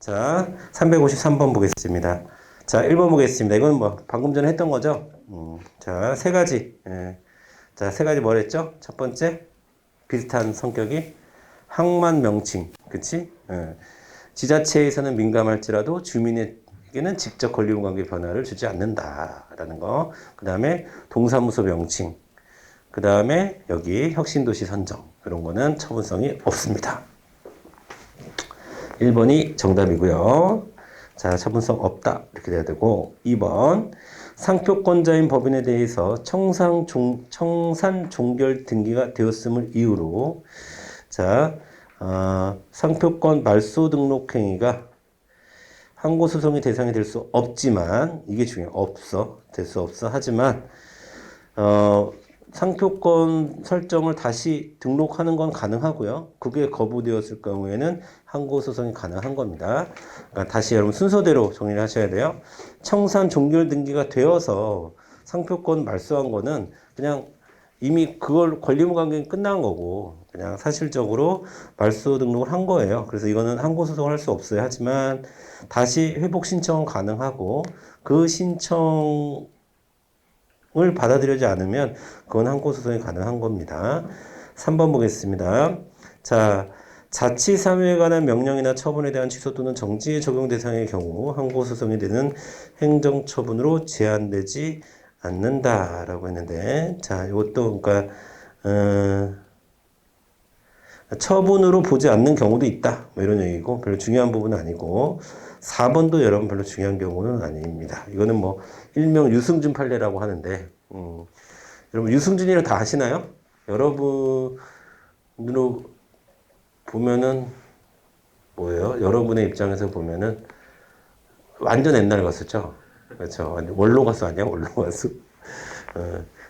자, 353번 보겠습니다. 자, 1번 보겠습니다. 이건 뭐 방금 전에 했던 거죠? 자, 세 가지. 예. 자, 세 가지 뭘 했죠? 첫 번째, 비슷한 성격이 항만 명칭. 그치? 예. 지자체에서는 민감할지라도 주민에게는 직접 권리금 관계 변화를 주지 않는다라는 거. 그 다음에 동사무소 명칭. 그 다음에 여기 혁신도시 선정. 이런 거는 처분성이 없습니다. 1번이 정답이고요. 자, 처분성 없다. 이렇게 돼야 되고, 2번. 상표권자인 법인에 대해서 청산 종결 등기가 되었음을 이유로, 자, 상표권 말소 등록 행위가 항고소송의 대상이 될 수 없지만, 이게 중요해. 될 수 없어. 하지만, 상표권 설정을 다시 등록하는 건 가능하고요. 그게 거부되었을 경우에는 항고소송이 가능한 겁니다. 그러니까 다시 여러분 순서대로 정리를 하셔야 돼요. 청산 종결 등기가 되어서 상표권 말소한 거는 그냥 이미 그걸 권리무 관계는 끝난 거고 그냥 사실적으로 말소 등록을 한 거예요. 그래서 이거는 항고소송을 할 수 없어요. 하지만 다시 회복 신청은 가능하고 그 신청 을 받아들여지지 않으면 그건 항고소송이 가능한 겁니다. 3번 보겠습니다. 자, 자치사무에 관한 명령이나 처분에 대한 취소 또는 정지의 적용 대상의 경우 항고소송이 되는 행정처분으로 제한되지 않는다라고 했는데, 자, 이것도 그러니까 처분으로 보지 않는 경우도 있다. 뭐 이런 얘기고 별로 중요한 부분은 아니고 4번도 여러분 별로 중요한 경우는 아닙니다. 이거는 뭐 일명 유승준 판례라고 하는데 여러분 유승준이를 다 아시나요? 여러분으로 보면은 뭐예요? 여러분의 입장에서 보면은 완전 옛날 가수죠. 그렇죠. 완전 원로 가수 아니야? 원로 가수.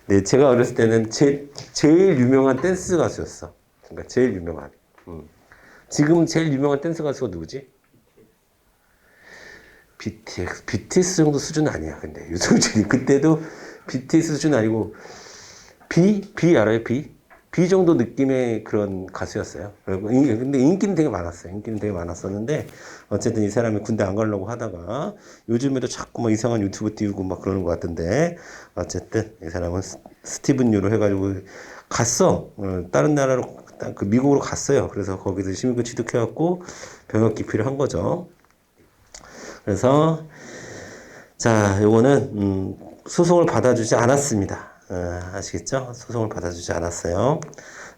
네, 제가 어렸을 때는 제일 유명한 댄스 가수였어. 그러니까 제일 유명한. 지금 제일 유명한 댄스 가수가 누구지? BTS 정도 수준 아니야. 근데 유승준이 그때도 BTS 수준 아니고 B 알아요? B 정도 느낌의 그런 가수였어요. 근데 인기는 되게 많았어요. 인기는 되게 많았었는데 어쨌든 이 사람이 군대 안 가려고 하다가 요즘에도 자꾸 막 이상한 유튜브 띄우고 막 그러는 것 같은데 어쨌든 이 사람은 스티븐 유로 해가지고 갔어. 다른 나라로 그 미국으로 갔어요. 그래서 거기서 시민권 취득해갖고 병역 기피를 한 거죠. 그래서 자, 요거는 소송을 받아주지 않았습니다. 아시겠죠? 소송을 받아주지 않았어요.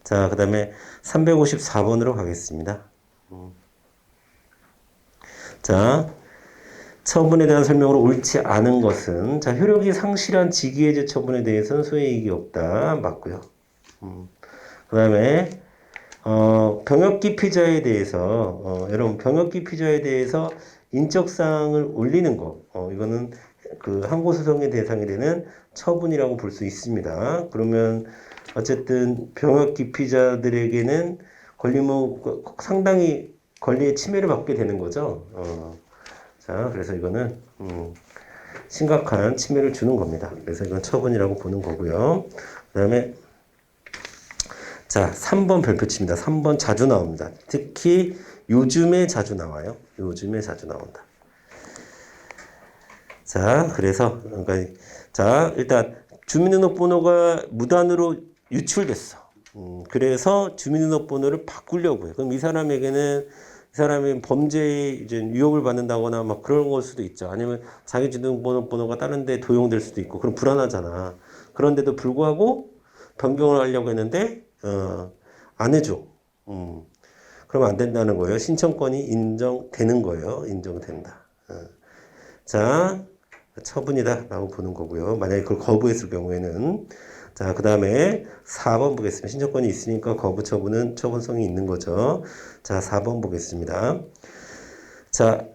자, 그 다음에 354번으로 가겠습니다. 자, 처분에 대한 설명으로 옳지 않은 것은 자, 효력이 상실한 직위해제 처분에 대해서는 소외이익이 없다. 맞고요. 그 다음에 병역기 피자에 대해서 여러분 병역기 피자에 대해서 인적사항을 올리는 거 이거는 그 항고소송의 대상이 되는 처분이라고 볼 수 있습니다. 그러면 어쨌든 병역기 피자들에게는 권리무 상당히 권리의 침해를 받게 되는 거죠. 자, 그래서 이거는 심각한 침해를 주는 겁니다. 그래서 이건 처분이라고 보는 거고요. 그다음에 자, 3번 별표칩니다. 3번 자주 나옵니다. 특히 요즘에 자주 나와요. 요즘에 자주 나온다. 자, 그래서 그러니까 자, 일단 주민등록번호가 무단으로 유출됐어. 그래서 주민등록번호를 바꾸려고 해. 그럼 이 사람에게는 이 사람이 범죄에 이제 유혹을 받는다거나 막 그런 걸 수도 있죠. 아니면 자기 주민등록번호가 다른 데 도용될 수도 있고. 그럼 불안하잖아. 그런데도 불구하고 변경을 하려고 했는데 안 해줘. 그러면 안 된다는 거예요. 신청권이 인정되는 거예요. 인정된다. 자, 처분이다 라고 보는 거고요. 만약에 그걸 거부했을 경우에는 자, 그 다음에 4번 보겠습니다. 신청권이 있으니까 거부 처분은 처분성이 있는 거죠. 자, 4번 보겠습니다. 자,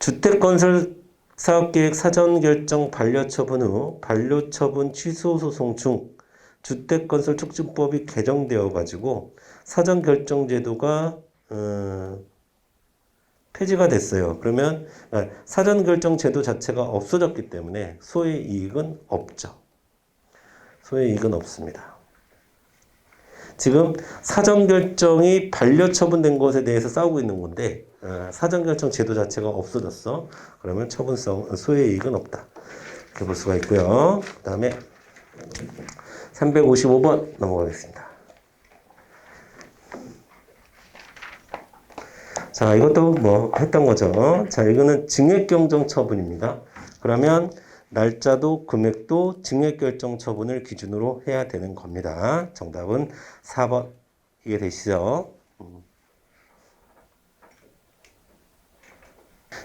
주택건설 사업계획 사전결정 반려처분 후 반려처분 취소소송 중 주택건설촉진법이 개정되어 가지고 사전결정제도가 폐지가 됐어요. 그러면 사전결정제도 자체가 없어졌기 때문에 소의 이익은 없죠. 소의 이익은 없습니다. 지금 사전결정이 반려처분된 것에 대해서 싸우고 있는 건데 사전결정 제도 자체가 없어졌어. 그러면 처분성, 소의 이익은 없다. 이렇게 볼 수가 있고요. 그 다음에 355번 넘어가겠습니다. 자, 이것도 뭐 했던 거죠. 자, 이거는 증액경정 처분입니다. 그러면 날짜도 금액도 증액결정 처분을 기준으로 해야 되는 겁니다. 정답은 4번. 이해되시죠?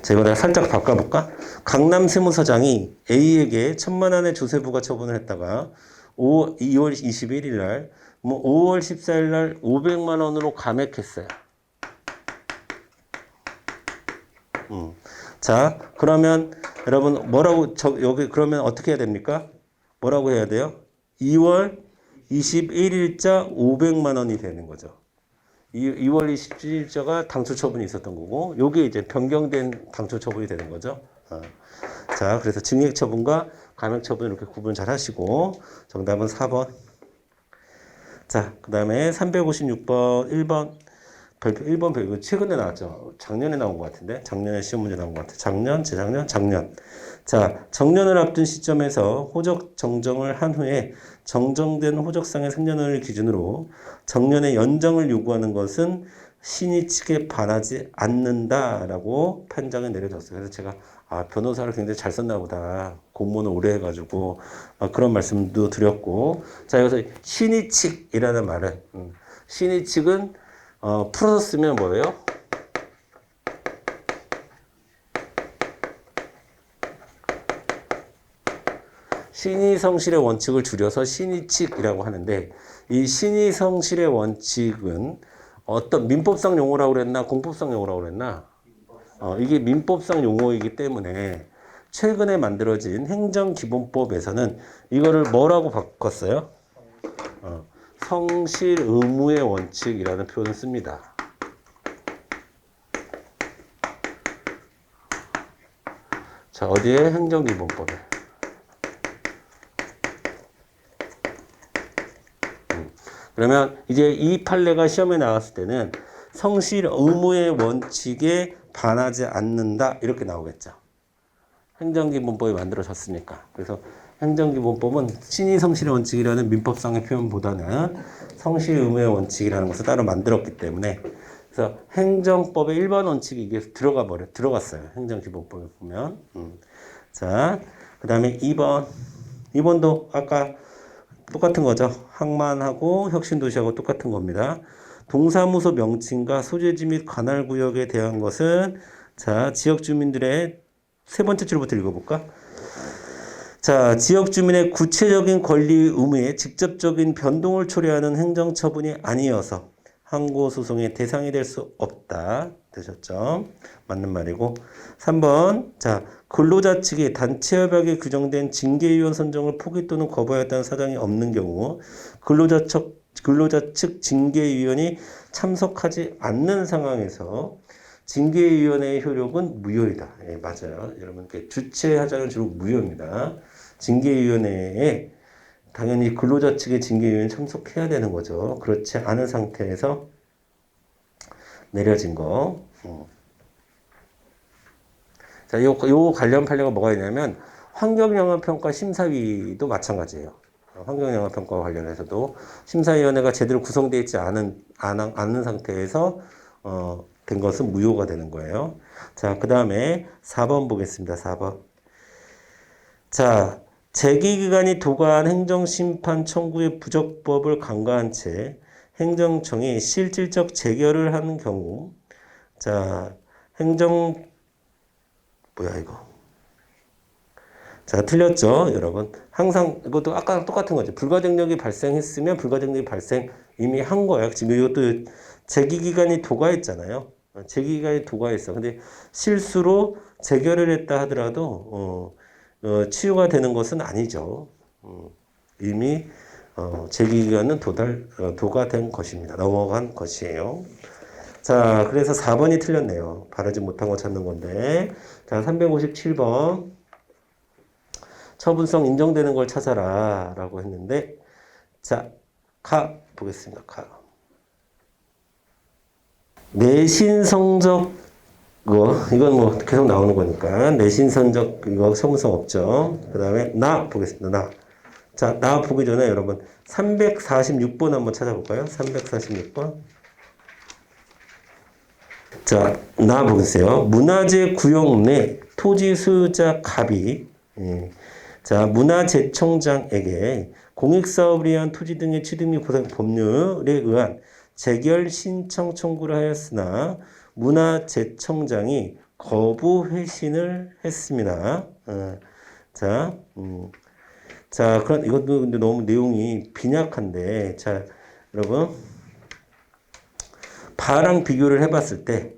자, 이거 내가 살짝 바꿔볼까? 강남 세무서장이 A에게 1,000만 원의 조세부과 처분을 했다가 2월 21일 날, 5월 14일 날 500만 원으로 감액했어요. 자, 그러면 여러분 뭐라고 여기 그러면 어떻게 해야 됩니까? 뭐라고 해야 돼요? 2월 21일자 500만 원이 되는 거죠. 2월 27일자가 당초 처분이 있었던 거고, 요게 이제 변경된 당초 처분이 되는 거죠. 자, 그래서 증액 처분과 감액 처분 이렇게 구분 잘 하시고, 정답은 4번. 자, 그 다음에 356번, 1번. 별표 1번 별표 최근에 나왔죠. 작년에 나온 것 같은데. 작년에 시험 문제 나온 것 같아. 작년, 재작년, 작년. 자, 정년을 앞둔 시점에서 호적 정정을 한 후에 정정된 호적상의 생년월일 기준으로 정년의 연장을 요구하는 것은 신의 측에 반하지 않는다라고 판정을 내려줬어요. 그래서 제가 변호사를 굉장히 잘 썼나 보다. 공무원을 오래 해가지고 그런 말씀도 드렸고, 자, 여기서 신의 측이라는 말은 신의 측은 풀어서 쓰면 뭐예요? 신의성실의 원칙을 줄여서 신의칙이라고 하는데, 이 신의성실의 원칙은 어떤 민법상 용어라고 그랬나 공법상 용어라고 그랬나? 이게 민법상 용어이기 때문에 최근에 만들어진 행정기본법에서는 이거를 뭐라고 바꿨어요? 성실 의무의 원칙이라는 표현을 씁니다. 자, 어디에? 행정기본법에. 그러면 이제 이 판례가 시험에 나왔을 때는 성실 의무의 원칙에 반하지 않는다 이렇게 나오겠죠. 행정기본법이 만들어졌으니까. 그래서 행정기본법은 신의성실의 원칙이라는 민법상의 표현보다는 성실 의무의 원칙이라는 것을 따로 만들었기 때문에, 그래서 행정법의 일반 원칙이 이게 들어갔어요. 행정기본법에 보면. 자, 그 다음에 2번. 2번도 아까 똑같은 거죠. 항만하고 혁신도시하고 똑같은 겁니다. 동사무소 명칭과 소재지 및 관할구역에 대한 것은, 자, 지역 주민들의 세 번째 줄부터 읽어볼까? 자, 지역 주민의 구체적인 권리 의무에 직접적인 변동을 초래하는 행정처분이 아니어서 항고소송의 대상이 될 수 없다. 되셨죠? 맞는 말이고. 3번. 자, 근로자 측이 단체협약에 규정된 징계위원 선정을 포기 또는 거부하였다는 사정이 없는 경우 근로자 측 징계위원이 참석하지 않는 상황에서 징계위원회의 효력은 무효이다. 예, 맞아요. 여러분, 주최하자는 주로 무효입니다. 징계위원회에 당연히 근로자 측의 징계위원이 참석해야 되는 거죠. 그렇지 않은 상태에서 내려진 거. 자, 요 관련 판례가 뭐가 있냐면 환경영향평가 심사위도 마찬가지예요. 환경영향평가와 관련해서도 심사위원회가 제대로 구성되어 있지 않은 상태에서 된 것은 무효가 되는 거예요. 자, 그 다음에 4번 보겠습니다. 4번. 자, 재기기관이 도과한 행정심판 청구의 부적법을 간과한 채 행정청이 실질적 재결을 하는 경우, 자, 뭐야 이거? 자, 틀렸죠, 여러분. 항상 이것도 아까랑 똑같은 거죠. 불가증력이 발생했으면 불가증력이 발생 이미 한 거예요. 지금 이것도 재기기관이 도과했잖아요. 재기기관이 도과했어. 근데 실수로 재결을 했다 하더라도 치유가 되는 것은 아니죠. 이미 재기기관은 도과된 것입니다. 넘어간 것이에요. 자, 그래서 4번이 틀렸네요. 바르지 못한 거 찾는 건데. 자, 357번. 처분성 인정되는 걸 찾아라 라고 했는데, 자, 보겠습니다. 내신 성적 이건 뭐 계속 나오는 거니까. 내신선적, 이거 처분성 없죠. 그 다음에 나 보겠습니다. 나. 자, 나 보기 전에 여러분, 346번 한번 찾아볼까요? 346번. 자, 나 보세요. 문화재 구역 내 토지 소유자 갑이, 자, 문화재청장에게 공익사업을 위한 토지 등의 취득 및 보상 법률에 의한 재결 신청 청구를 하였으나 문화재청장이 거부 회신을 했습니다. 자, 자, 그런 이것도 근데 너무 내용이 빈약한데, 자, 여러분 바랑 비교를 해봤을 때,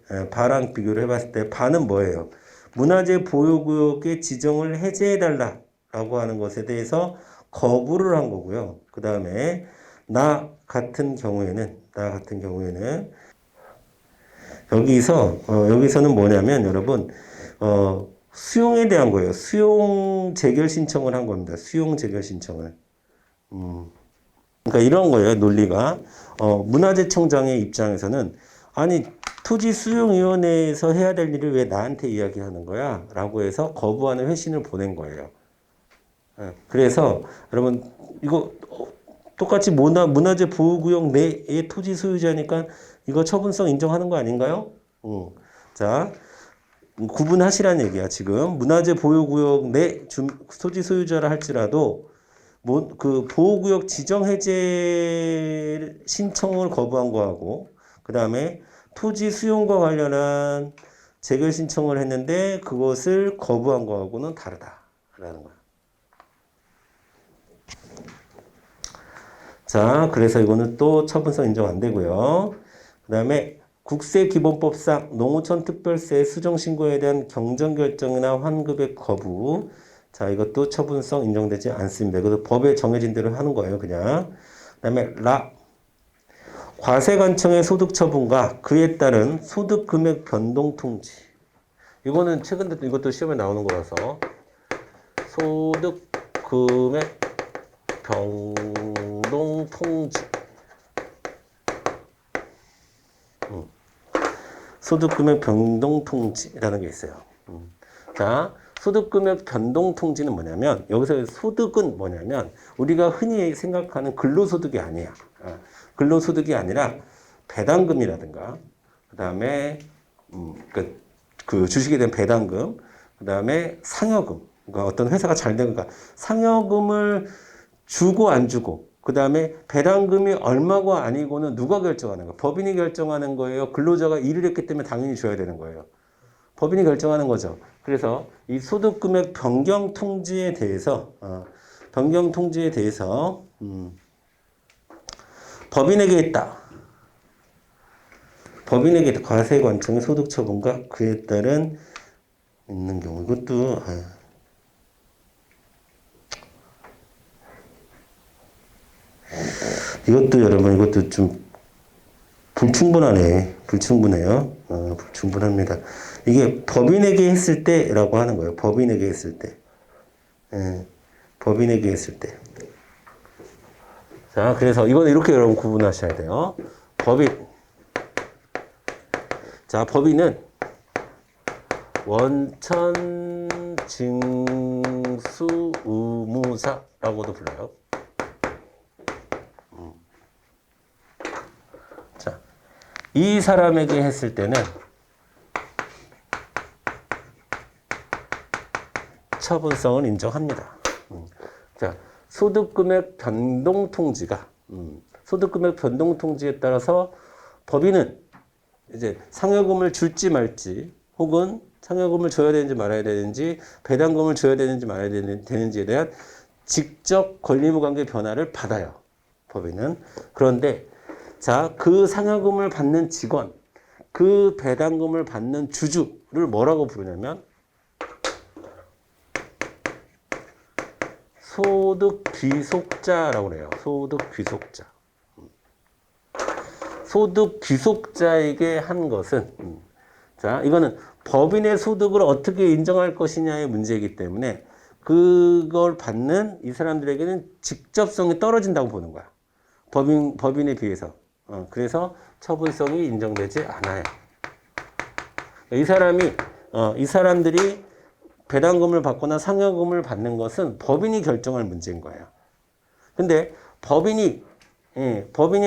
바는 뭐예요? 문화재 보유구역의 지정을 해제해달라라고 하는 것에 대해서 거부를 한 거고요. 그 다음에 나 같은 경우에는 여기서는 뭐냐면 여러분 수용에 대한 거예요. 수용 재결 신청을 한 겁니다. 수용 재결 신청을. 그러니까 이런 거예요. 논리가. 문화재청장의 입장에서는 아니 토지 수용위원회에서 해야 될 일을 왜 나한테 이야기하는 거야? 라고 해서 거부하는 회신을 보낸 거예요. 그래서 여러분 이거 똑같이 문화재 보호구역 내의 토지 소유자니까 이거 처분성 인정하는 거 아닌가요? 자, 구분하시라는 얘기야. 지금 문화재 보호구역 내 토지 소유자라 할지라도 그 보호구역 지정 해제 신청을 거부한 거하고 그 다음에 토지 수용과 관련한 재결 신청을 했는데 그것을 거부한 거하고는 다르다라는 거야. 자, 그래서 이거는 또 처분성 인정 안 되고요. 그 다음에 국세기본법상 농어촌 특별세 수정신고에 대한 경정결정이나 환급의 거부. 자, 이것도 처분성 인정되지 않습니다. 이것도 법에 정해진 대로 하는 거예요, 그냥. 그 다음에 과세관청의 소득처분과 그에 따른 소득금액 변동통지. 이거는 최근에 이것도 시험에 나오는 거라서 소득금액 변동통지. 소득금액 변동통지라는 게 있어요. 자, 소득금액 변동통지는 뭐냐면 여기서 소득은 뭐냐면 우리가 흔히 생각하는 근로소득이 아니야. 근로소득이 아니라 배당금이라든가 그 다음에 그 주식에 대한 배당금 그 다음에 상여금 그러니까 어떤 회사가 잘 되니까 상여금을 주고 안 주고 그 다음에 배당금이 얼마고 아니고는 누가 결정하는 거예요? 법인이 결정하는 거예요? 근로자가 일을 했기 때문에 당연히 줘야 되는 거예요? 법인이 결정하는 거죠. 그래서 이 소득금액 변경 통지에 대해서 법인에게 있다. 법인에게 과세관청의 소득처분과 그에 따른 있는 경우 이것도 여러분 이것도 좀 불충분해요. 불충분합니다. 이게 법인에게 했을 때라고 하는 거예요. 법인에게 했을 때. 법인에게 했을 때. 자, 그래서 이건 이렇게 여러분 구분하셔야 돼요. 자, 법인은 원천 징수 의무사라고도 불러요. 자, 이 사람에게 했을 때는 처분성을 인정합니다. 자, 소득금액 변동통지가 소득금액 변동통지에 따라서 법인은 이제 상여금을 줄지 말지 혹은 상여금을 줘야 되는지 말아야 되는지 배당금을 줘야 되는지 말아야 되는지에 대한 직접 권리무관계 변화를 받아요. 법인은. 그런데 자, 그 상여금을 받는 직원, 그 배당금을 받는 주주를 뭐라고 부르냐면 소득귀속자라고 그래요. 소득귀속자. 소득귀속자에게 한 것은 자, 이거는 법인의 소득을 어떻게 인정할 것이냐의 문제이기 때문에 그걸 받는 이 사람들에게는 직접성이 떨어진다고 보는 거야. 법인에 비해서. 그래서 처분성이 인정되지 않아요. 이 사람들이 배당금을 받거나 상여금을 받는 것은 법인이 결정할 문제인 거예요. 근데 법인이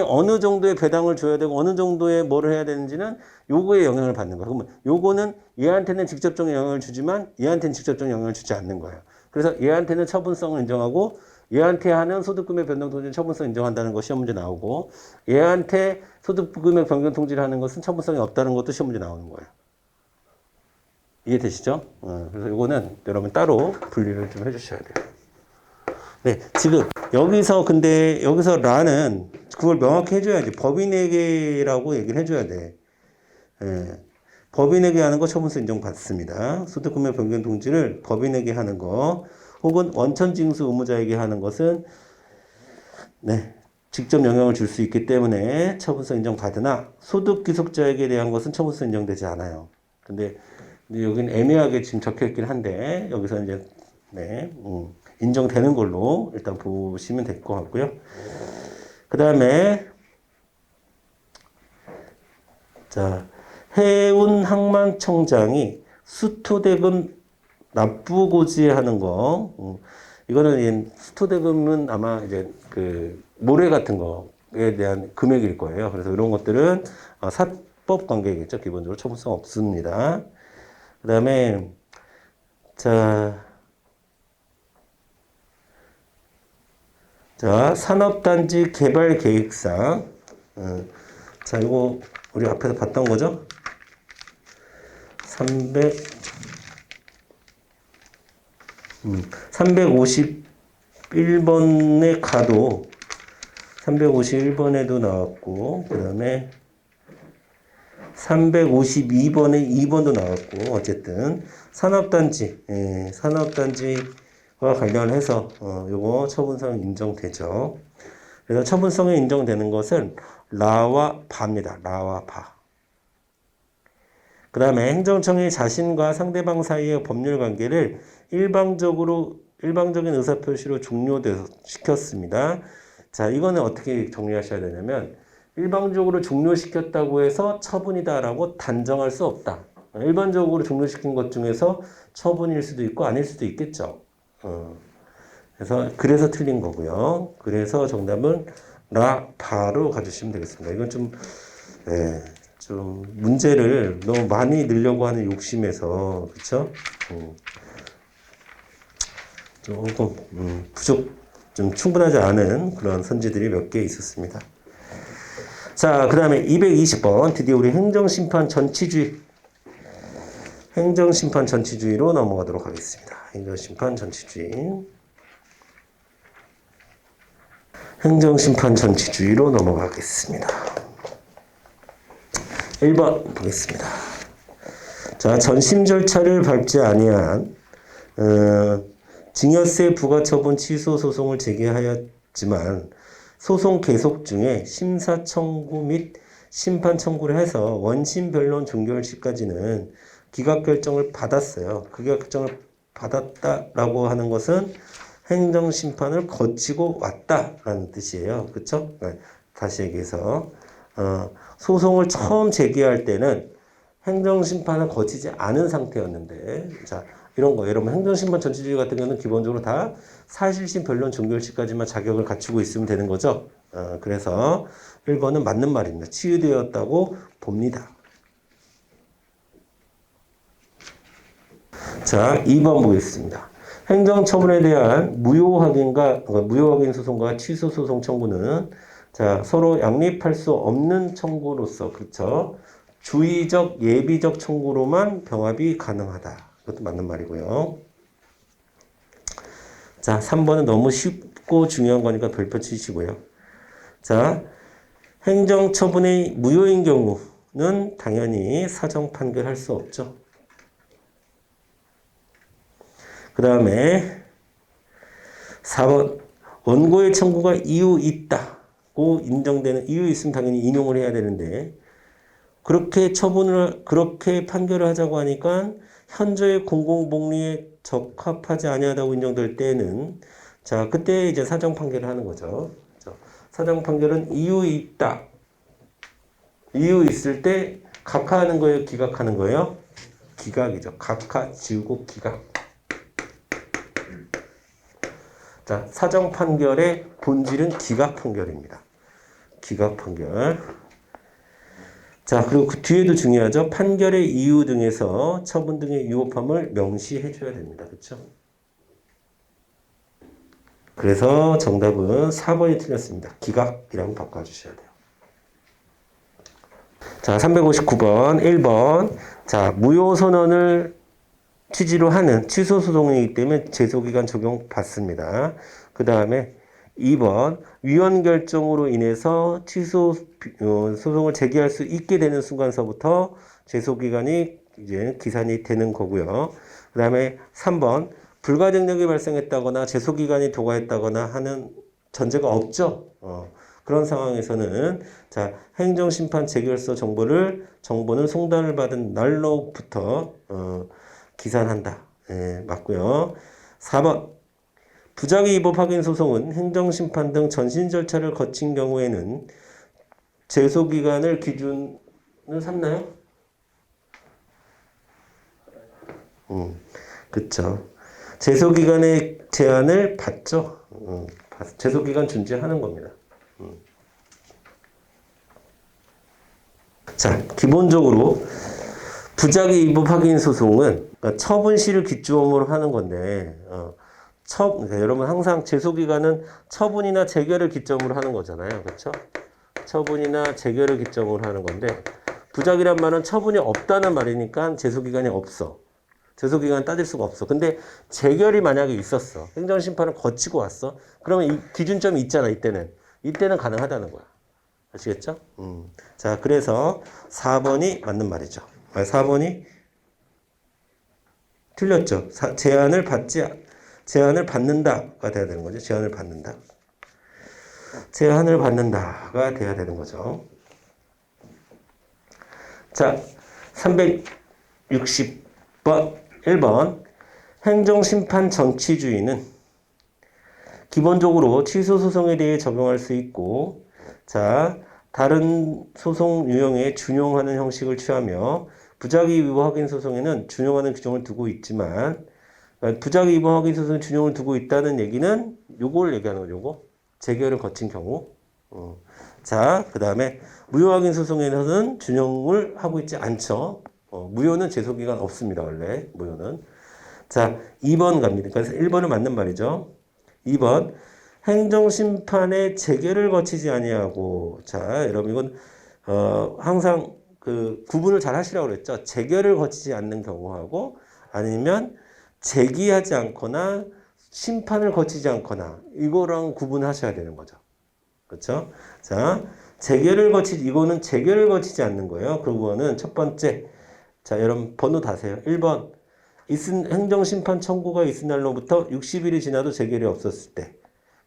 어느 정도의 배당을 줘야 되고 어느 정도의 뭐를 해야 되는지는 요거에 영향을 받는 거예요. 그러면 요거는 얘한테는 직접적인 영향을 주지만 얘한테는 직접적인 영향을 주지 않는 거예요. 그래서 얘한테는 처분성을 인정하고 얘한테 하는 소득금액 변동 통지는 처분성 인정한다는 거 시험 문제 나오고 얘한테 소득금액 변경 통지를 하는 것은 처분성이 없다는 것도 시험 문제 나오는 거예요. 이해되시죠? 그래서 이거는 여러분 따로 분리를 좀 해주셔야 돼요. 네, 지금 여기서 라는 그걸 명확히 해줘야지. 법인에게라고 얘기를 해줘야 돼. 예, 법인에게 하는 거 처분서 인정받습니다. 소득금액 변경 통지를 법인에게 하는 거 혹은 원천징수 의무자에게 하는 것은 직접 영향을 줄 수 있기 때문에 처분서 인정받으나 소득기속자에게 대한 것은 처분서 인정되지 않아요. 근데 여기는 애매하게 지금 적혀 있긴 한데 여기서 이제 인정되는 걸로 일단 보시면 될 것 같고요. 그 다음에 자 해운항만청장이 수토대금 납부고지하는 거 이거는 수토대금은 아마 이제 그 모래 같은 거에 대한 금액일 거예요. 그래서 이런 것들은 사법 관계겠죠. 기본적으로 처분성 없습니다. 그 다음에 자 산업단지 개발 계획상 자 이거 우리 앞에서 봤던 거죠. 351번에 가도 351번에도 나왔고 그 다음에 352번에 2번도 나왔고 어쨌든 산업단지와 관련해서 요거 처분성 인정되죠. 그래서 처분성이 인정되는 것은 라와 바입니다. 라와 바. 그 다음에 행정청이 자신과 상대방 사이의 법률 관계를 일방적인 의사표시로 종료시켰습니다. 자, 이거는 어떻게 정리하셔야 되냐면 일방적으로 종료시켰다고 해서 처분이다라고 단정할 수 없다. 일반적으로 종료시킨 것 중에서 처분일 수도 있고 아닐 수도 있겠죠. 그래서 틀린 거고요. 그래서 정답은 바로 가주시면 되겠습니다. 이건 좀 문제를 너무 많이 넣으려고 하는 욕심에서 그렇죠? 조금 좀 충분하지 않은 그런 선지들이 몇 개 있었습니다. 자, 그 다음에 220번 드디어 우리 행정심판 전치주의로 넘어가도록 하겠습니다. 행정심판 전치주의로 넘어가겠습니다. 1번 보겠습니다. 자, 전심 절차를 밟지 아니한 증여세 부과처분 취소 소송을 제기하였지만 소송 계속 중에 심사 청구 및 심판 청구를 해서 원심 변론 종결 시까지는 기각 결정을 받았어요. 그 기각 결정을 받았다라고 하는 것은 행정 심판을 거치고 왔다라는 뜻이에요. 그렇죠? 다시 얘기해서 소송을 처음 제기할 때는 행정 심판을 거치지 않은 상태였는데 자, 이런 거 여러분 행정심판 전치주의 같은 경우는 기본적으로 다 사실심 변론 종결시까지만 자격을 갖추고 있으면 되는 거죠. 그래서 1번은 맞는 말입니다. 치유되었다고 봅니다. 자, 2번 보겠습니다. 행정처분에 대한 무효확인 소송과 취소 소송 청구는 자, 서로 양립할 수 없는 청구로서 그렇죠. 주의적 예비적 청구로만 병합이 가능하다. 그것도 맞는 말이고요. 자, 3번은 너무 쉽고 중요한 거니까 별표 치시고요. 자, 행정처분이 무효인 경우는 당연히 사정 판결할 수 없죠. 그 다음에 4번 원고의 청구가 이유 있다고 인정되는 이유 있으면 당연히 인용을 해야 되는데 그렇게 판결을 하자고 하니까 현저의 공공복리에 적합하지 아니하다고 인정될 때는 자, 그때 이제 사정 판결을 하는 거죠. 사정 판결은 이유 있다. 이유 있을 때 각하하는 거예요, 기각하는 거예요? 기각이죠. 각하, 지우고 기각. 자, 사정 판결의 본질은 기각 판결입니다. 기각 판결. 자, 그리고 그 뒤에도 중요하죠. 판결의 이유 등에서 처분 등의 유효함을 명시해 줘야 됩니다. 그렇죠? 그래서 정답은 4번이 틀렸습니다. 기각이라고 바꿔주셔야 돼요. 자, 359번, 1번. 자, 무효선언을 취지로 하는 취소 소송이기 때문에 제소기간 적용 받습니다. 그 다음에 2번 위헌 결정으로 인해서 취소 소송을 제기할 수 있게 되는 순간서부터 제소기간이 이제 기산이 되는 거고요. 그 다음에 3번 불가증력이 발생했다거나 제소기간이 도과했다거나 하는 전제가 없죠. 그런 상황에서는 자 행정심판 재결서 정보는 송달을 받은 날로부터 기산한다. 예, 맞고요. 4번 부작위 위법 확인 소송은 행정심판 등 전신 절차를 거친 경우에는 제소기간을 기준을 삼나요? 그쵸. 제소기간의 제한을 받죠. 제소기간 준지하는 겁니다. 자, 기본적으로 부작위 위법 확인 소송은 그러니까 처분시를 기점으로 하는 건데 그러니까 여러분 항상 제소기간은 처분이나 재결을 기점으로 하는 거잖아요. 그렇죠? 처분이나 재결을 기점으로 하는 건데 부작위란 말은 처분이 없다는 말이니까 제소기간이 없어. 제소기간 따질 수가 없어. 근데 재결이 만약에 있었어. 행정심판을 거치고 왔어. 그러면 이 기준점이 있잖아. 이때는 가능하다는 거야. 아시겠죠? 자, 그래서 4번이 맞는 말이죠. 4번이 틀렸죠. 제한을 받는다가 돼야 되는 거죠. 제한을 받는다. 제한을 받는다가 돼야 되는 거죠. 자, 360번 1번 행정심판 정치주의는 기본적으로 취소 소송에 대해 적용할 수 있고 자, 다른 소송 유형에 준용하는 형식을 취하며 부작위 위법 확인 소송에는 준용하는 규정을 두고 있지만 부작위 위법 확인 소송에 준용을 두고 있다는 얘기는 요걸 얘기하는 거죠. 요거. 재결을 거친 경우. 자, 그 다음에 무효 확인 소송에서는 준용을 하고 있지 않죠. 무효는 제소기간 없습니다. 원래 무효는. 자, 2번 갑니다. 그래서 1번은 맞는 말이죠. 2번 행정심판의 재결을 거치지 아니하고 자, 여러분 이건 항상 그 구분을 잘 하시라고 그랬죠. 재결을 거치지 않는 경우하고 아니면 제기하지 않거나 심판을 거치지 않거나 이거랑 구분하셔야 되는 거죠. 그렇죠? 자, 이거는 재결을 거치지 않는 거예요. 그거는 첫 번째. 자, 여러분 번호 다세요. 1번. 행정심판 청구가 있은 날로부터 60일이 지나도 재결이 없었을 때.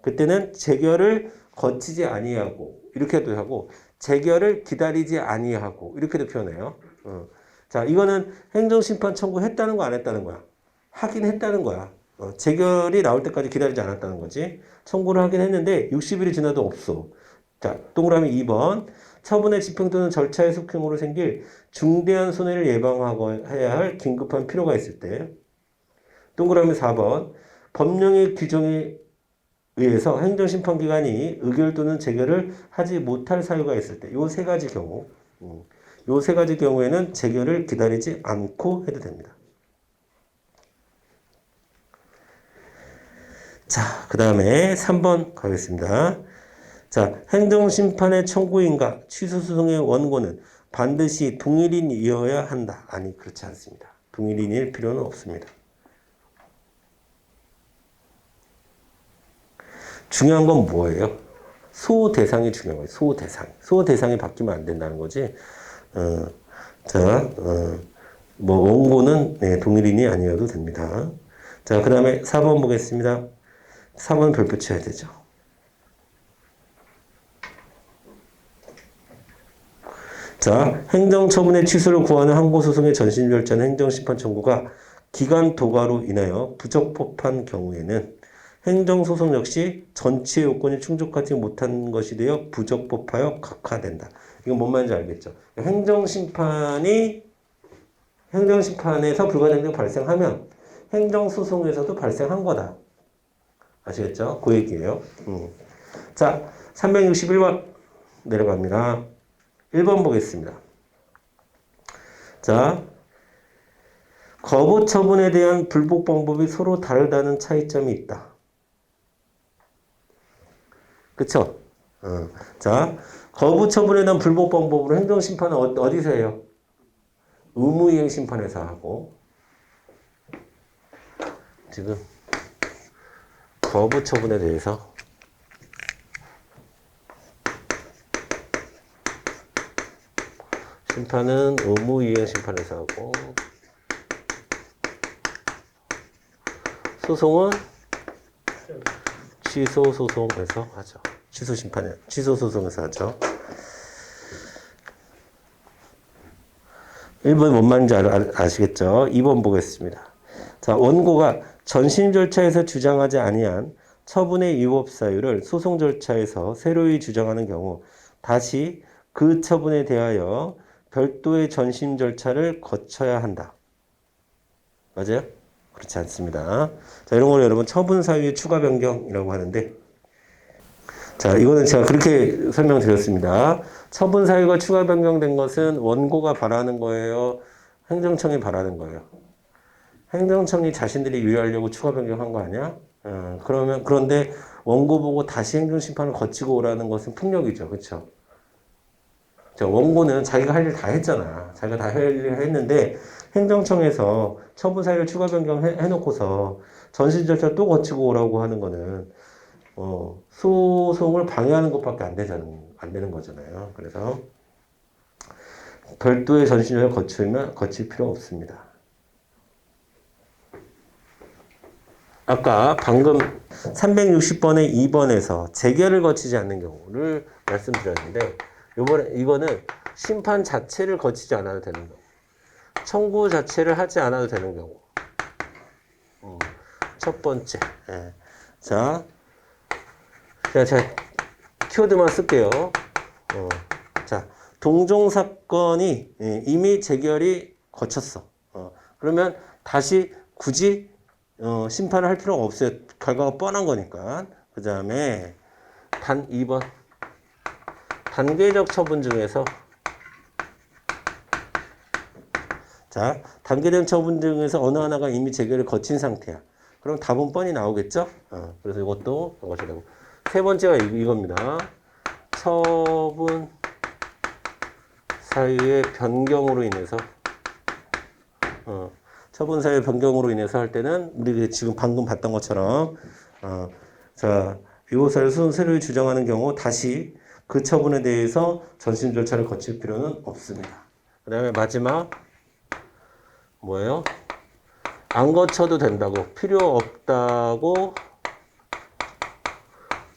그때는 재결을 거치지 아니하고 이렇게도 하고 재결을 기다리지 아니하고 이렇게도 표현해요. 자, 이거는 행정심판 청구했다는 거 안 했다는 거야? 하긴 했다는 거야. 재결이 나올 때까지 기다리지 않았다는 거지. 청구를 하긴 했는데 60일이 지나도 없어. 자, 동그라미 2번. 처분의 집행 또는 절차의 속행으로 생길 중대한 손해를 예방해야 할 긴급한 필요가 있을 때. 동그라미 4번. 법령의 규정에 의해서 행정심판기관이 의결 또는 재결을 하지 못할 사유가 있을 때. 요 세 가지 경우. 요 세 가지 경우에는 재결을 기다리지 않고 해도 됩니다. 자, 그 다음에 3번 가겠습니다. 자, 행정심판의 청구인과 취소소송의 원고는 반드시 동일인이어야 한다. 아니, 그렇지 않습니다. 동일인일 필요는 없습니다. 중요한 건 뭐예요? 소대상이 중요한 거예요. 소대상이 바뀌면 안 된다는 거지. 뭐 원고는 네, 동일인이 아니어도 됩니다. 자, 그 다음에 4번 보겠습니다. 4번 별표 쳐야 되죠. 자, 행정처분의 취소를 구하는 항고소송의 전신절차는 행정심판 청구가 기간 도과로 인하여 부적법한 경우에는 행정소송 역시 전체 요건이 충족하지 못한 것이 되어 부적법하여 각하된다. 이건 뭔 말인지 알겠죠? 행정심판이 행정심판에서 불가능성이 발생하면 행정소송에서도 발생한 거다. 아시겠죠? 그 얘기예요. 자, 361번 내려갑니다. 1번 보겠습니다. 자, 거부 처분에 대한 불복 방법이 서로 다르다는 차이점이 있다. 그쵸? 자, 거부 처분에 대한 불복 방법으로 행정심판은 어디서 해요? 의무이행심판에서 하고, 지금 거부 처분에 대해서 심판은 의무이행심판에서 하고, 소송은 취소소송에서 하죠. 취소소송에서 하죠. 1번 뭔 말인지 아시겠죠? 2번 보겠습니다. 자, 원고가 전심 절차에서 주장하지 아니한 처분의 위법 사유를 소송 절차에서 새로이 주장하는 경우 다시 그 처분에 대하여 별도의 전심 절차를 거쳐야 한다. 맞아요? 그렇지 않습니다. 자, 이런 걸 여러분 처분 사유의 추가 변경이라고 하는데, 자, 이거는 제가 그렇게 설명드렸습니다. 처분 사유가 추가 변경된 것은 원고가 바라는 거예요? 행정청이 바라는 거예요? 행정청이 자신들이 유의하려고 추가 변경한 거 아니야? 그런데 원고 보고 다시 행정심판을 거치고 오라는 것은 폭력이죠. 그렇죠? 원고는 자기가 할 일 다 했잖아. 자기가 다 할 일 했는데 행정청에서 처분 사유를 추가 변경해놓고서 전신 절차 또 거치고 오라고 하는 거는 소송을 방해하는 것밖에 안 되는 거잖아요. 그래서 별도의 전신 절차를 거칠 필요 없습니다. 아까 방금 360번의 2번에서 재결을 거치지 않는 경우를 말씀드렸는데, 이거는 심판 자체를 거치지 않아도 되는 경우, 청구 자체를 하지 않아도 되는 경우. 첫 번째. 예. 자, 제가 키워드만 쓸게요. 자, 동종사건이 이미 재결이 거쳤어. 그러면 다시 굳이 심판을 할 필요가 없어요. 결과가 뻔한 거니까. 그 다음에 2번. 단계적 처분 중에서, 자, 단계적 처분 중에서 어느 하나가 이미 재결을 거친 상태야. 그럼 답은 뻔히 나오겠죠? 그래서 이것도 이것이 되고. 세 번째가 이겁니다. 처분 사유의 변경으로 인해서, 처분 사유의 변경으로 인해서 할 때는 우리 지금 방금 봤던 것처럼, 자, 위법사유 새로이 주장하는 경우 다시 그 처분에 대해서 전심 절차를 거칠 필요는 없습니다. 그 다음에 마지막 뭐예요? 안 거쳐도 된다고, 필요 없다고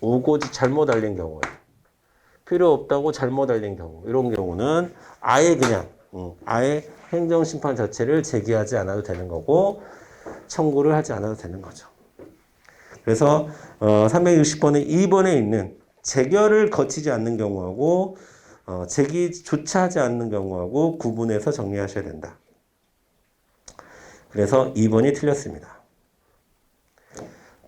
오고지 잘못 알린 경우에, 필요 없다고 잘못 알린 경우, 이런 경우는 아예 그냥 아예 행정심판 자체를 제기하지 않아도 되는 거고 청구를 하지 않아도 되는 거죠. 그래서 360번의 2번에 있는 재결을 거치지 않는 경우하고 제기조차 하지 않는 경우하고 구분해서 정리하셔야 된다. 그래서 2번이 틀렸습니다.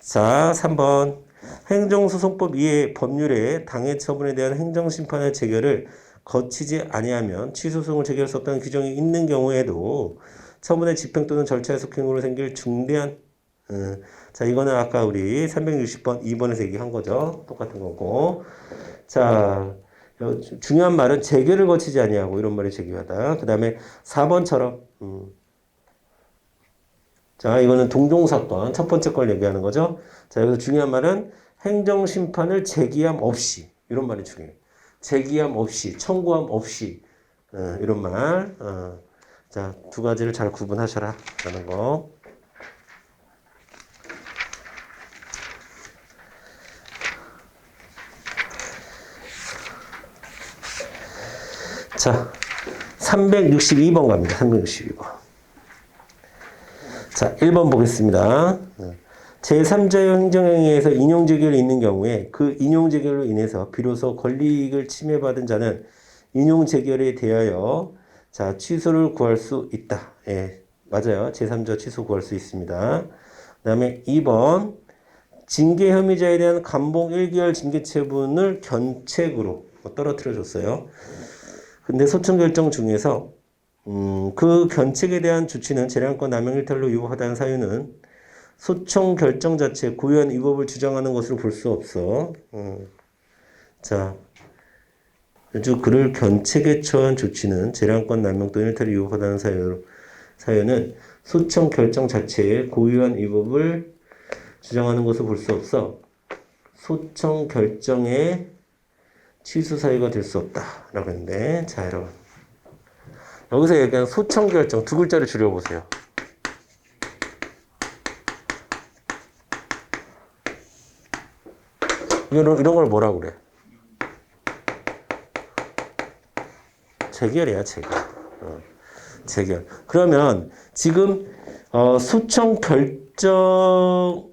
자, 3번. 행정소송법 이해 법률에 당해 처분에 대한 행정심판의 재결을 거치지 아니하면 취소소송을 제기할 수 없다는 규정이 있는 경우에도 처분의 집행 또는 절차의 속행으로 생길 중대한 자, 이거는 아까 우리 360번 2번에서 얘기한 거죠. 똑같은 거고. 자, 중요한 말은 재결을 거치지 아니하고 이런 말이 재규하다. 그 다음에 4번처럼 자, 이거는 동종사건 첫 번째 걸 얘기하는 거죠. 자, 여기서 중요한 말은 행정심판을 제기함 없이, 이런 말이 중요해요. 제기함 없이, 청구함 없이, 이런 말. 자, 두 가지를 잘 구분하셔라 라는 거. 자, 362번 갑니다. 362번. 자, 1번 보겠습니다. 제3자의 행정행위에서 인용재결이 있는 경우에 그 인용재결로 인해서 비로소 권리이익을 침해받은 자는 인용재결에 대하여 자, 취소를 구할 수 있다. 예, 맞아요. 제3자 취소 구할 수 있습니다. 그 다음에 2번. 징계 혐의자에 대한 감봉 1개월 징계 처분을 견책으로 떨어뜨려 줬어요. 근데 소청 결정 중에서 그 견책에 대한 조치는 재량권 남용 일탈로 위법하다는 사유는 소청 결정 자체 고유한 위법을 주장하는 것으로 볼 수 없어. 자, 아주 그를 견책에 처한 조치는 재량권 남용 또는 일탈이 위법하다는 사유는 소청 결정 자체에 고유한 위법을 주장하는 것을 볼 수 없어. 소청 결정의 취소 사유가 될 수 없다라고 했는데, 자 여러분 여기서 얘기하는 소청 결정 두 글자를 줄여보세요. 이런 걸 뭐라고 그래? 재결이야, 재결. 재결. 그러면 지금 소청 결정을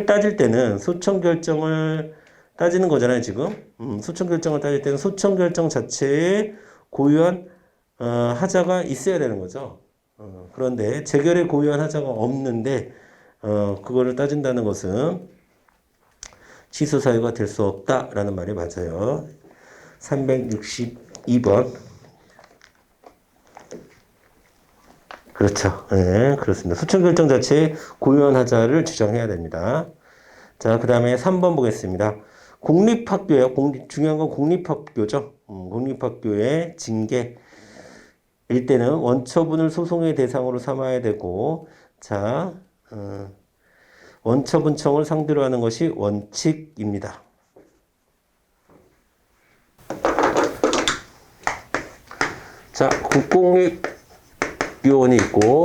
따질 때는 소청 결정을 따지는 거잖아요, 지금. 소청 결정을 따질 때는 소청 결정 자체에 고유한 하자가 있어야 되는 거죠. 그런데 재결에 고유한 하자가 없는데 그거를 따진다는 것은 취소 사유가 될 수 없다라는 말이 맞아요. 362번. 그렇죠. 네, 그렇습니다. 소청 결정 자체에 고유한 하자를 주장해야 됩니다. 자, 그 다음에 3번 보겠습니다. 공립학교예요. 중요한 건 공립학교죠. 공립학교의 징계. 일 때는 원처분을 소송의 대상으로 삼아야 되고, 자, 원처분청을 상대로 하는 것이 원칙입니다. 자, 국공립교원이 있고,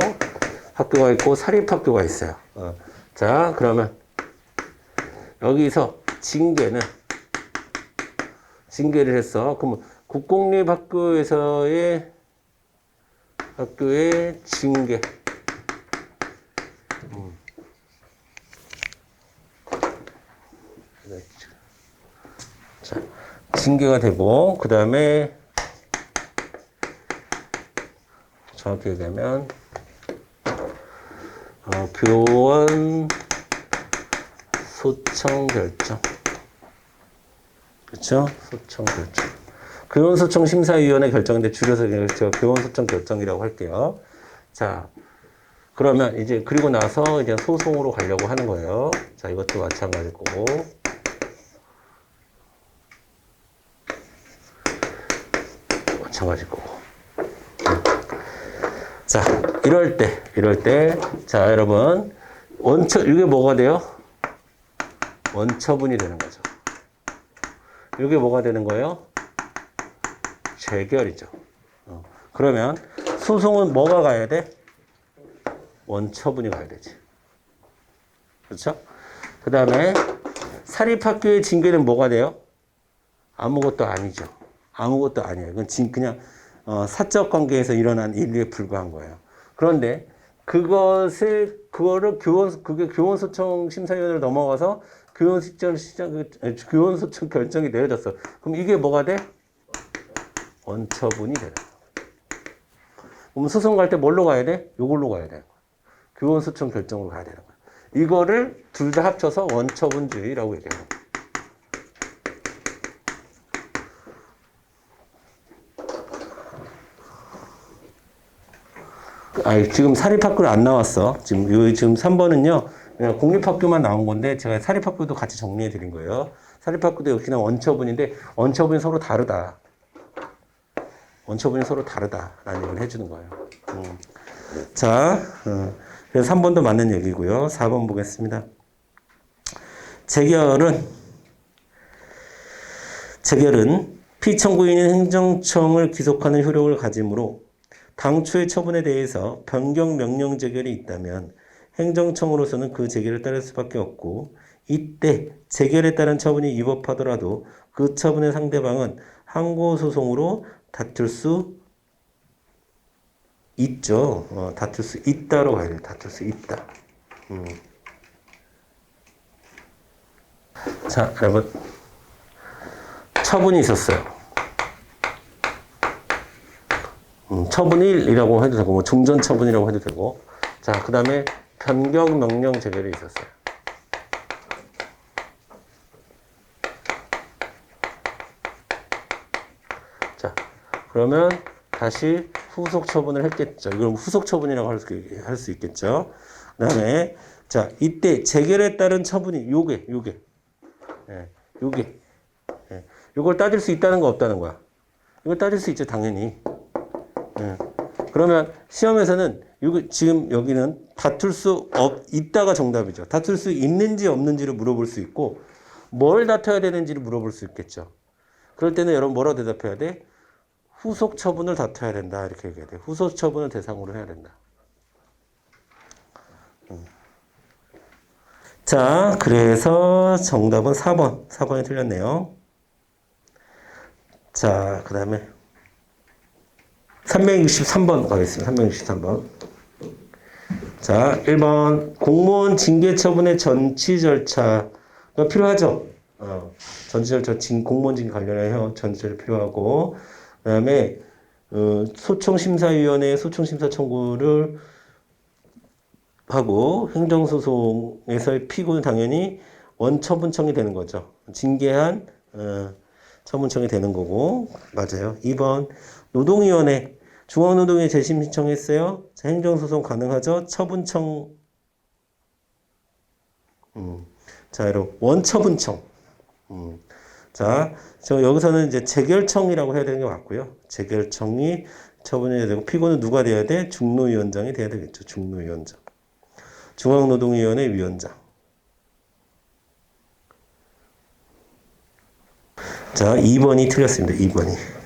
학교가 있고, 사립학교가 있어요. 자, 그러면 여기서 징계를 했어. 그럼 국공립학교에서의 학교의 징계. 자, 징계가 되고, 그 다음에 정확히 얘기하면 교원 소청 결정. 그렇죠? 소청 결정. 교원 소청 심사위원회 결정인데 줄여서 제가 교원 소청 결정이라고 할게요. 자, 그러면 이제 그리고 나서 이제 소송으로 가려고 하는 거예요. 자, 이것도 마찬가지일 거고. 마찬가지일 거고. 자, 이럴 때, 자, 여러분, 이게 뭐가 돼요? 원처분이 되는 거죠. 이게 뭐가 되는 거예요? 재결이죠. 그러면 소송은 뭐가 가야 돼? 원처분이 가야 되지. 그렇죠? 그 다음에 사립학교의 징계는 뭐가 돼요? 아무것도 아니죠. 아무것도 아니에요. 이건 그냥 사적 관계에서 일어난 일에 불과한 거예요. 그런데 그거를 그게 교원소청 심사위원회를 넘어가서 교원소청 결정이 내려졌어. 그럼 이게 뭐가 돼? 원처분이 되는 거야. 그럼 소송 갈 때 뭘로 가야 돼? 요걸로 가야 되는 거야. 교원소청 결정으로 가야 되는 거야. 이거를 둘 다 합쳐서 원처분주의라고 얘기해요. 지금 사립학교를 안 나왔어. 지금 3번은요, 그냥 공립학교만 나온 건데, 제가 사립학교도 같이 정리해 드린 거예요. 사립학교도 역시나 원처분인데, 원처분이 서로 다르다. 원처분이 서로 다르다라는 얘기를 해주는 거예요. 자, 그래서 3번도 맞는 얘기고요. 4번 보겠습니다. 재결은 피청구인인 행정청을 귀속하는 효력을 가지므로 당초의 처분에 대해서 변경 명령 재결이 있다면 행정청으로서는 그 재결을 따를 수밖에 없고, 이때 재결에 따른 처분이 위법하더라도 그 처분의 상대방은 항고소송으로 다툴 수 있죠. 다툴 수 있다로 가야 돼요. 다툴 수 있다. 자, 여러분. 처분이 있었어요. 처분 1이라고 해도 되고, 뭐 중전 처분이라고 해도 되고. 자, 그 다음에 변경 명령 재결이 있었어요. 자, 그러면 다시 후속 처분을 했겠죠. 이걸 후속 처분이라고 할 수 있겠죠. 그 다음에, 자, 이때 재결에 따른 처분이 요게. 예, 요게. 예, 요걸 따질 수 있다는 거 없다는 거야. 이걸 따질 수 있죠, 당연히. 예. 그러면 시험에서는 지금 여기는 다툴 수 있다가 정답이죠. 다툴 수 있는지 없는지를 물어볼 수 있고, 뭘 다퉈야 되는지를 물어볼 수 있겠죠. 그럴 때는 여러분 뭐라고 대답해야 돼? 후속 처분을 다퉈야 된다. 이렇게 얘기해야 돼. 후속 처분을 대상으로 해야 된다. 자, 그래서 정답은 4번. 4번이 틀렸네요. 자, 그 다음에 363번 가겠습니다. 363번. 자, 1번. 공무원 징계 처분의 전치 절차가 필요하죠. 전치 절차, 공무원 징계 관련해서 전치 절차 필요하고, 그 다음에, 소총심사위원회에 소총심사 청구를 하고, 행정소송에서의 피고는 당연히 원처분청이 되는 거죠. 징계한, 처분청이 되는 거고, 맞아요. 2번. 노동위원회. 중앙노동위에 재심 신청했어요. 자, 행정소송 가능하죠? 처분청. 자, 여러분, 원처분청. 자, 저 여기서는 이제 재결청이라고 해야 되는 게 맞고요. 재결청이 처분해야 되고, 피고는 누가 돼야 돼? 중노위원장이 돼야 되겠죠. 중노위원장. 중앙노동위원회 위원장. 자, 2번이 틀렸습니다. 2번이.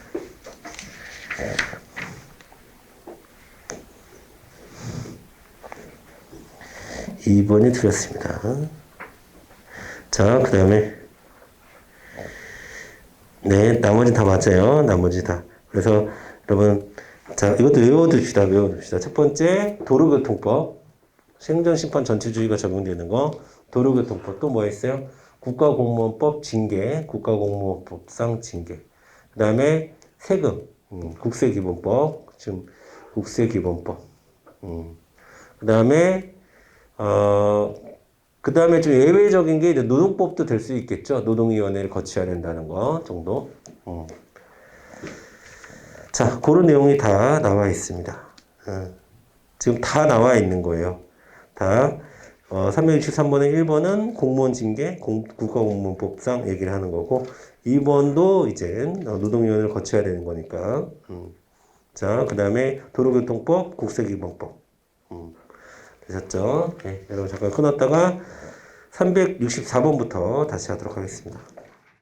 2번이 틀렸습니다. 자, 그 다음에, 네, 나머지 다 맞아요. 나머지 다. 그래서, 여러분, 자, 이것도 외워둡시다. 첫 번째, 도로교통법. 행정심판 전체주의가 적용되는 거. 도로교통법. 또 뭐 있어요? 국가공무원법 징계. 국가공무원법상 징계. 그 다음에, 세금. 국세기본법. 지금, 국세기본법. 그 다음에, 그 다음에 좀 예외적인 게 이제 노동법도 될 수 있겠죠. 노동위원회를 거쳐야 된다는 거 정도. 자, 그런 내용이 다 나와 있습니다. 지금 다 나와 있는 거예요. 다. 363번에 1번은 공무원 징계, 국가공무원법상 얘기를 하는 거고, 2번도 이제 노동위원회를 거쳐야 되는 거니까. 자, 그 다음에 도로교통법, 국세기본법. 되셨죠? 네, 여러분 잠깐 끊었다가 364번부터 다시 하도록 하겠습니다.